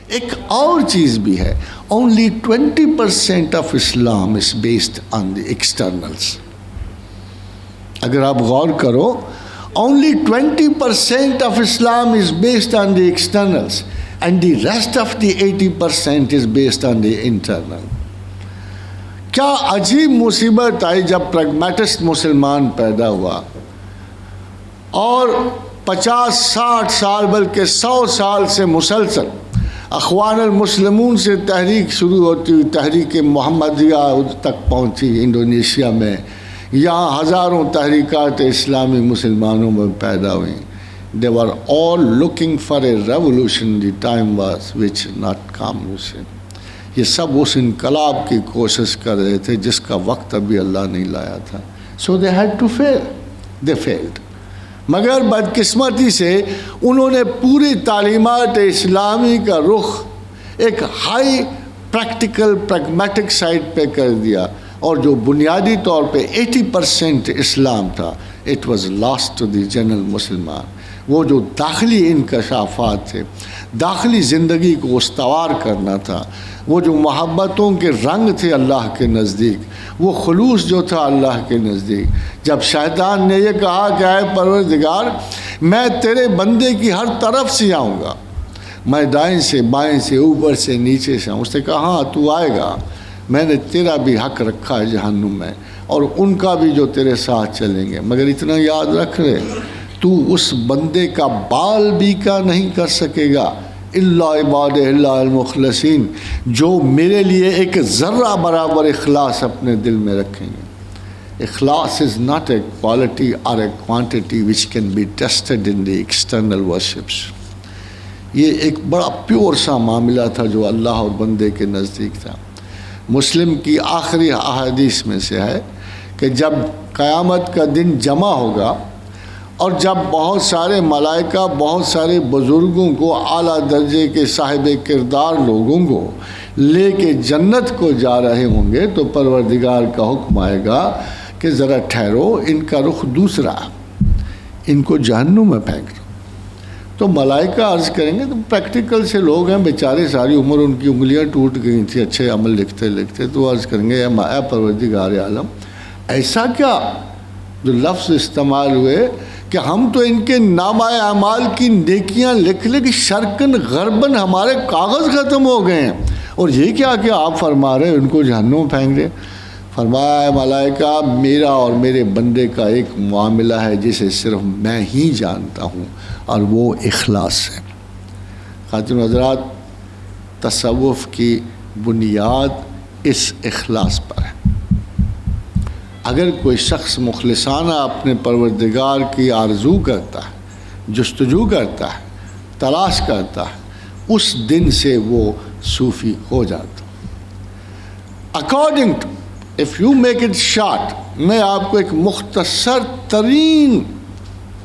ایک اور چیز بھی ہے, only 20% of Islam is based on the externals. اگر آپ غور کرو, only 20% of Islam is based on the externals and the rest of the 80% is based on the internal. کیا عجیب مصیبت آئی جب پریگمیٹسٹ مسلمان پیدا ہوا اور 50-60 سال بلکہ 100 سال سے مسلسل اخوان المسلمون سے تحریک شروع ہوتی ہوئی تحریک محمدیہ تک پہنچی انڈونیشیا میں, یہاں ہزاروں تحریکات اسلامی مسلمانوں میں پیدا ہوئیں. They were all looking for a revolution. The time was which not come. یہ سب اس انقلاب کی کوشش کر رہے تھے جس کا وقت ابھی اللہ نہیں لایا تھا. So they had to fail. They failed. مگر بدقسمتی سے انہوں نے پوری تعلیمات اسلامی کا رخ ایک ہائی پریکٹیکل پریگمیٹک سائٹ پہ کر دیا, اور جو بنیادی طور پہ 80% اسلام تھا, it was lost to the general مسلمان. وہ جو داخلی انکشافات تھے, داخلی زندگی کو استوار کرنا تھا, وہ جو محبتوں کے رنگ تھے اللہ کے نزدیک, وہ خلوص جو تھا اللہ کے نزدیک. جب شیطان نے یہ کہا کہ اے پروردگار میں تیرے بندے کی ہر طرف سے آؤں گا, میں دائیں سے بائیں سے اوپر سے نیچے سے آؤں, اس نے کہا ہاں تو آئے گا, میں نے تیرا بھی حق رکھا ہے جہنم میں اور ان کا بھی جو تیرے ساتھ چلیں گے, مگر اتنا یاد رکھ رہے تو اس بندے کا بال بھی کا نہیں کر سکے گا الا عباد اللہ المخلصین, جو میرے لیے ایک ذرہ برابر اخلاص اپنے دل میں رکھیں گے. اخلاص is not a quality or a quantity which can be tested in the external worships. یہ ایک بڑا پیور سا معاملہ تھا جو اللہ اور بندے کے نزدیک تھا. مسلم کی آخری احادیث میں سے ہے کہ جب قیامت کا دن جمع ہوگا اور جب بہت سارے ملائکہ بہت سارے بزرگوں کو اعلیٰ درجے کے صاحب کردار لوگوں کو لے کے جنت کو جا رہے ہوں گے, تو پروردگار کا حکم آئے گا کہ ذرا ٹھہرو, ان کا رخ دوسرا, ان کو جہنم میں پھینک دو. تو ملائکہ عرض کریں گے, تو پریکٹیکل سے لوگ ہیں بیچارے, ساری عمر ان کی انگلیاں ٹوٹ گئی تھیں اچھے عمل لکھتے لکھتے, تو عرض کریں گے اے پروردگار عالم ایسا کیا جو لفظ استعمال ہوئے کہ ہم تو ان کے نامہ اعمال کی نیکیاں لکھ لے کہ شرقاً غرباً ہمارے کاغذ ختم ہو گئے ہیں, اور یہ کیا کہ آپ فرما رہے ان کو جہنم پھینک دیں. فرمایا ملائکہ میرا اور میرے بندے کا ایک معاملہ ہے جسے صرف میں ہی جانتا ہوں, اور وہ اخلاص ہے. خاتون حضرات, تصوف کی بنیاد اس اخلاص پر ہے. اگر کوئی شخص مخلصانہ اپنے پروردگار کی آرزو کرتا ہے, جستجو کرتا ہے, تلاش کرتا ہے, اس دن سے وہ صوفی ہو جاتا. According to if you make it short, میں آپ کو ایک مختصر ترین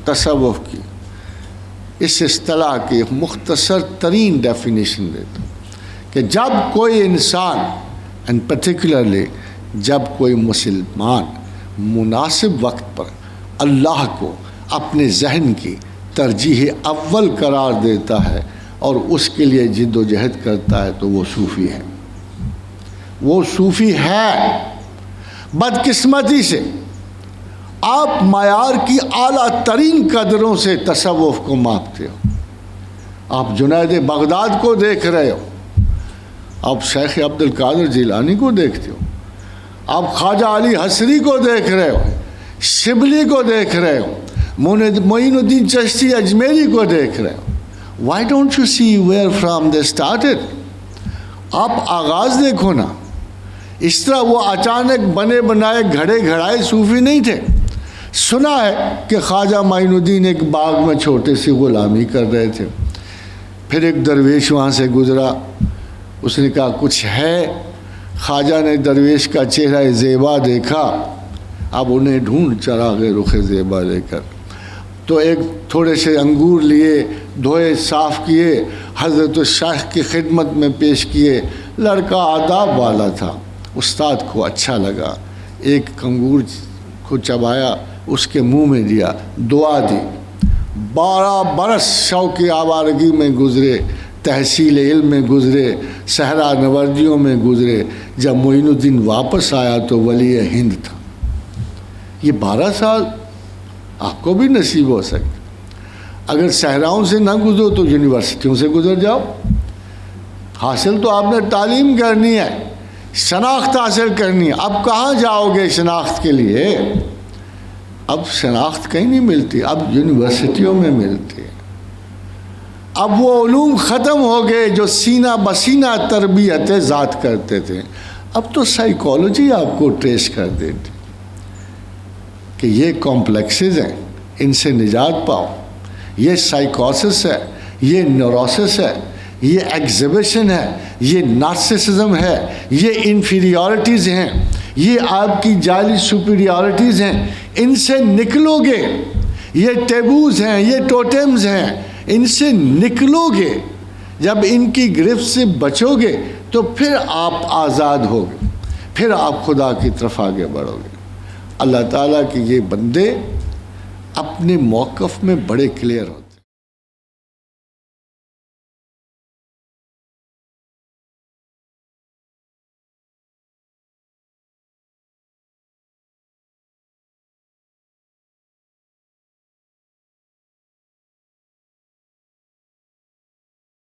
تصوف کی اس اصطلاح کی ایک مختصر ترین ڈیفینیشن دیتا ہوں کہ جب کوئی انسان اینڈ پرٹیکولرلی جب کوئی مسلمان مناسب وقت پر اللہ کو اپنے ذہن کی ترجیح اول قرار دیتا ہے اور اس کے لیے جد و جہد کرتا ہے, تو وہ صوفی ہے. وہ صوفی ہے. بدقسمتی سے آپ معیار کی اعلیٰ ترین قدروں سے تصوف کو ماپتے ہو. آپ جنید بغداد کو دیکھ رہے ہو, آپ شیخ عبد القادر جیلانی کو دیکھتے ہو, آپ خواجہ علی حسری کو دیکھ رہے ہو, شبلی کو دیکھ رہے ہو, معین الدین چشتی اجمیری کو دیکھ رہے ہو. Why don't you see where from they started? آپ آغاز دیکھو نا. اس طرح وہ اچانک بنے بنائے گھڑے گھڑائے صوفی نہیں تھے. سنا ہے کہ خواجہ معین الدین ایک باغ میں چھوٹے سی غلامی کر رہے تھے, پھر ایک درویش وہاں سے گزرا, اس نے کہا کچھ ہے. خواجہ نے درویش کا چہرہ زیبا دیکھا, اب انہیں ڈھونڈ چراغ رخ زیبا لے کر, تو ایک تھوڑے سے انگور لیے, دھوئے, صاف کیے, حضرت الشیخ کی خدمت میں پیش کیے. لڑکا آداب والا تھا, استاد کو اچھا لگا, ایک انگور کو چبایا, اس کے منہ میں دیا, دعا دی. 12 برس شوق آوارگی میں گزرے, تحصیل علم میں گزرے، صحرا نوردیوں میں گزرے، جب معین الدین واپس آیا تو ولی ہند تھا۔ یہ 12 سال آپ کو بھی نصیب ہو سکے۔ اگر صحراؤں سے نہ گزرو تو یونیورسٹیوں سے گزر جاؤ۔ حاصل تو آپ نے تعلیم کرنی ہے، شناخت حاصل کرنی ہے۔ اب کہاں جاؤ گے شناخت کے لیے؟ اب شناخت کہیں نہیں ملتی، اب یونیورسٹیوں میں ملتی ہے۔ اب وہ علوم ختم ہو گئے جو سینہ بسینہ تربیت ذات کرتے تھے، اب تو سائیکالوجی آپ کو ٹریس کر دیتی کہ یہ کمپلیکسز ہیں، ان سے نجات پاؤ، یہ سائیکوسس ہے، یہ نیوروسس ہے، یہ ایگزیبیشن ہے، یہ نارسسزم ہے، یہ انفیریورٹیز ہیں، یہ آپ کی جعلی سپیریورٹیز ہیں۔ ان سے نکلو گے، یہ ٹیبوز ہیں، یہ ٹوٹمز ہیں، ان سے نکلو گے، جب ان کی گرفت سے بچو گے تو پھر آپ آزاد ہوگے، پھر آپ خدا کی طرف آگے بڑھو گے۔ اللہ تعالیٰ کے یہ بندے اپنے موقف میں بڑے کلیئر ہوتے ہیں۔